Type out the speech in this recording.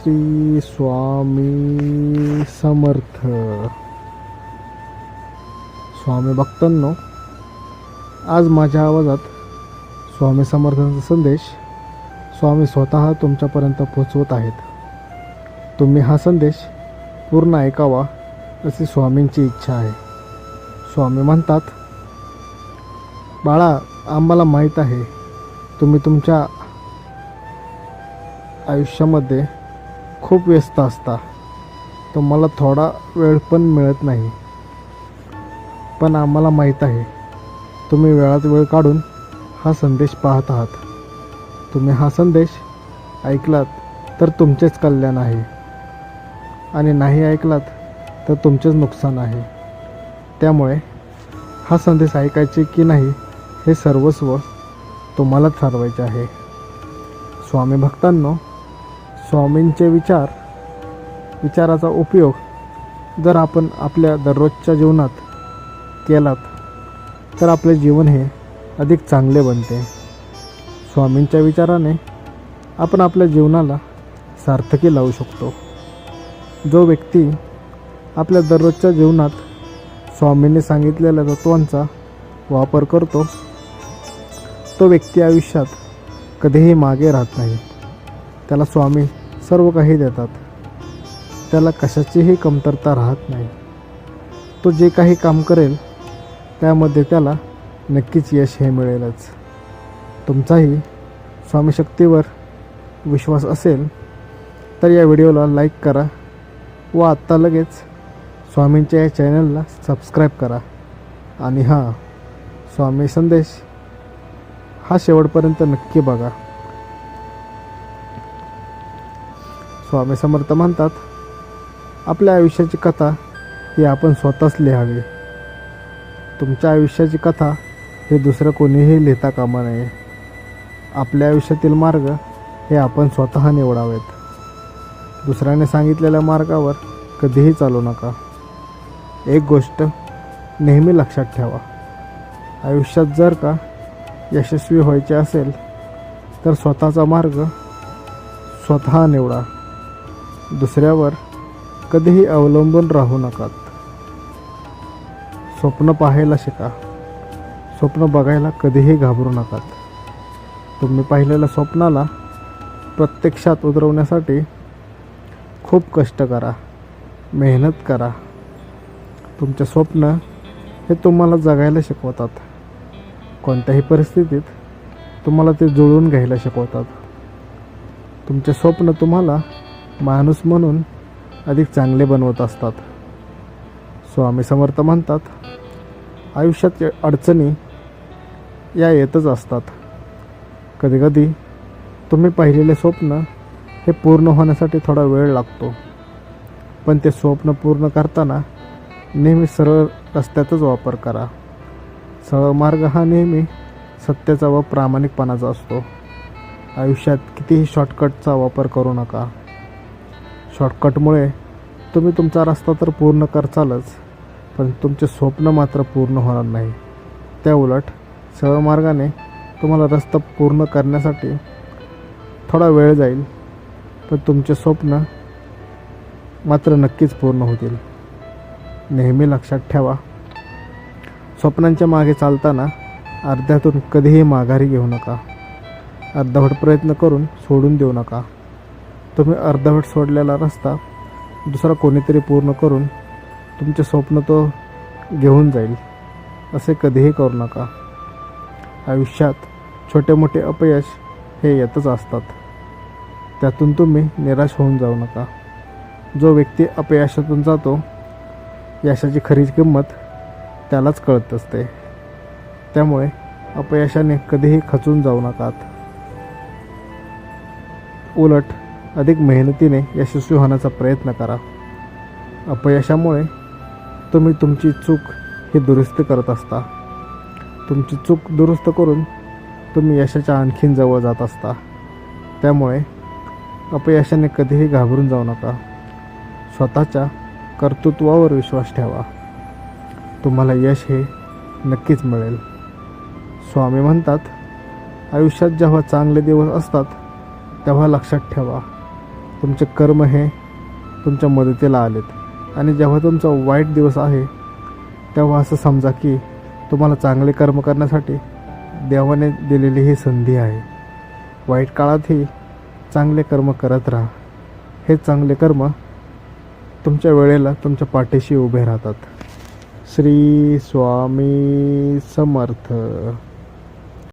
श्री स्वामी समर्थ. स्वामी भक्तांनो, आज माझ्या आवाजात स्वामी समर्थांचा संदेश स्वामी स्वतः तुमच्यापर्यंत पोचवत आहेत. तुम्ही हा संदेश पूर्ण ऐकावा अशी स्वामींची इच्छा आहे. स्वामी म्हणतात, बाळा, आम्हाला माहीत आहे तुम्ही तुमच्या आयुष्यामध्ये खूप व्यस्त असता. तुम्हाला थोडा वेळ पण मिळत नाही. पण आम्हाला माहीत आहे तुम्ही वेळात वेळ काढून हा संदेश पाहत आहात. तुम्ही हा संदेश ऐकलात तर तुमचेच कल्याण आहे आणि नाही ऐकलात तर तुमचेच नुकसान आहे. त्यामुळे हा संदेश ऐकायचे की नाही हे सर्वस्व तुम्हालाच ठरवायचे आहे. स्वामी भक्तांनो, स्वामींचे विचाराचा उपयोग जर आपण आपल्या दररोजच्या जीवनात केलात तर आपले जीवन हे अधिक चांगले बनते. स्वामींच्या विचाराने आपण आपल्या जीवनाला सार्थकी लावू शकतो. जो व्यक्ती आपल्या दररोजच्या जीवनात स्वामींनी सांगितलेल्या तत्त्वांचा वापर करतो तो व्यक्ती आयुष्यात कधीही मागे राहत नाही. त्याला स्वामी सर्व काही देतात. त्याला कशाचीही कमतरता राहत नाही. तो जे काही काम करेल त्यामध्ये त्याला नक्कीच यश हे मिळेलच. तुमचाही स्वामी शक्तीवर विश्वास असेल तर या व्हिडिओला लाईक करा व आत्ता लगेच स्वामींच्या या चॅनलला सबस्क्राईब करा. आणि हां, स्वामी संदेश हा शेवटपर्यंत नक्की बघा. स्वामी समर्थ म्हणतात, आपल्या आयुष्याची कथा ही आपण स्वतःच लिहावी. तुमच्या आयुष्याची कथा हे दुसरं कोणीही लिहिता कामा नये. आपल्या आयुष्यातील मार्ग हे आपण स्वतः निवडावेत. दुसऱ्याने सांगितलेल्या मार्गावर कधीही चालू नका. एक गोष्ट नेहमी लक्षात ठेवा, आयुष्यात जर का यशस्वी व्हायचे असेल तर स्वतःचा मार्ग स्वतः निवडा. दुसऱ्यावर कधीही अवलंबून राहू नका. स्वप्न पाहायला शिका. स्वप्न बघायला कधीही घाबरू नका. तुम्ही पाहिलेल्या स्वप्नाला प्रत्यक्षात उतरवण्यासाठी खूप कष्ट करा, मेहनत करा. तुमचे स्वप्न हे तुम्हाला जगायला शिकवतात. कोणत्याही परिस्थितीत तुम्हाला ते जुळवून घ्यायला शिकवतात. तुमचे स्वप्न तुम्हाला माणूस म्हणून अधिक चांगले बनवत असतात. स्वामी समर्थ म्हणतात, आयुष्यात अडचणी या येतच असतात. कधीकधी तुम्ही पाहिलेले स्वप्न हे पूर्ण होण्यासाठी थोडा वेळ लागतो. पण ते स्वप्न पूर्ण करताना नेहमी सरळ रस्त्याचाच वापर करा. सरळ मार्ग हा नेहमी सत्याचा व प्रामाणिकपणाचा असतो. आयुष्यात कितीही शॉर्टकटचा वापर करू नका. शॉर्टकटमुळे तुम्ही तुमचा रस्ता तर पूर्ण करचालच, पण तुमचे स्वप्न मात्र पूर्ण होणार नाही. त्या उलट सरळ मार्गाने तुम्हाला रस्ता पूर्ण करण्यासाठी थोडा वेळ जाईल, पण तुमचे स्वप्न मात्र नक्कीच पूर्ण होतील. नेहमी लक्षात ठेवा, स्वप्नांच्या मागे चालताना अर्ध्यातून कधीही माघारी घेऊ नका. अर्धवट प्रयत्न करून सोडून देऊ नका. तुम्ही अर्धवट सोडलेला रस्ता दुसरा कोणीतरी पूर्ण करून तुमचे स्वप्न तो घेऊन जाईल असे कधीही करू नका. आयुष्यात छोटे मोठे अपयश हे येतच असतात. त्यातून तुम्ही निराश होऊन जाऊ नका. जो व्यक्ती अपयशातून जातो यशाची खरी किंमत त्यालाच कळत असते. त्यामुळे अपयशाने कधीही खचून जाऊ नका. उलट अधिक मेहनतीने यशस्वी होण्याचा प्रयत्न करा. अपयशामुळे तुम्ही तुमची चूक ही दुरुस्त करत असता. तुमची चूक दुरुस्त करून तुम्ही यशाच्या आणखीन जवळ जात असता. त्यामुळे अपयशाने कधीही घाबरून जाऊ नका. स्वतःच्या कर्तृत्वावर विश्वास ठेवा. तुम्हाला यश हे नक्कीच मिळेल. स्वामी म्हणतात, आयुष्यात जेव्हा चांगले दिवस असतात तेव्हा लक्षात ठेवा, तुमचे कर्म हे तुमच्या मदतीला आलेत आणि जेव्हा तुमचा वाईट दिवस आहे तेव्हा असं समजा की तुम्हाला चांगले कर्म करण्यासाठी देवाने दिलेली ही संधी आहे. वाईट काळातही चांगले कर्म करत राहा. हे चांगले कर्म तुमच्या वेळेला तुमच्या पाठीशी उभे राहतात. श्री स्वामी समर्थ.